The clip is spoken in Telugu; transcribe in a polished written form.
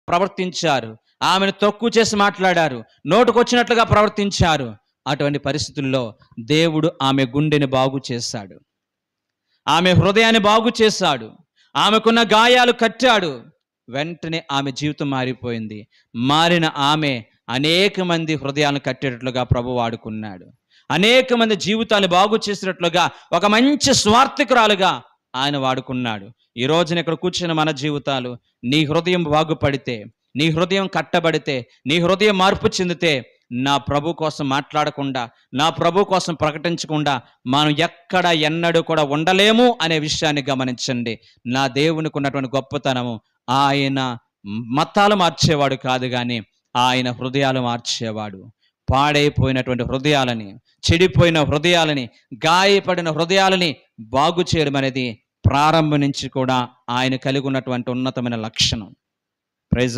ప్రవర్తించారు, ఆమెను తక్కువ చేసి మాట్లాడారు, నోటుకొచ్చినట్లుగా ప్రవర్తించారు. అటువంటి పరిస్థితుల్లో దేవుడు ఆమె గుండెని బాగు చేశాడు, ఆమె హృదయాన్ని బాగు చేశాడు, ఆమెకున్న గాయాలు కట్టాడు. వెంటనే ఆమె జీవితం మారిపోయింది. మారిన ఆమె అనేక మంది హృదయాలను కట్టేటట్లుగా ప్రభు వాడుకున్నాడు. అనేక మంది జీవితాన్ని బాగు చేసినట్లుగా ఒక మంచి స్వార్థికురాలుగా ఆయన వాడుకున్నాడు. ఈ రోజున ఇక్కడ కూర్చున్న మన జీవితాలు, నీ హృదయం బాగుపడితే, నీ హృదయం కట్టబడితే, నీ హృదయం మార్పు చెందితే, నా ప్రభు కోసం మాట్లాడకుండా, నా ప్రభు కోసం ప్రకటించకుండా మనం ఎక్కడ ఎన్నడూ కూడా ఉండలేము అనే విషయాన్ని గమనించండి. నా దేవునికి ఉన్నటువంటి గొప్పతనము, ఆయన మతాలు మార్చేవాడు కాదు, కానీ ఆయన హృదయాలు మార్చేవాడు. పాడైపోయినటువంటి హృదయాలని, చెడిపోయిన హృదయాలని, గాయపడిన హృదయాలని బాగు చేయడం అనేది ప్రారంభం నుంచి కూడా ఆయన కలిగి ఉన్నటువంటి ఉన్నతమైన లక్షణం. ప్రైజ్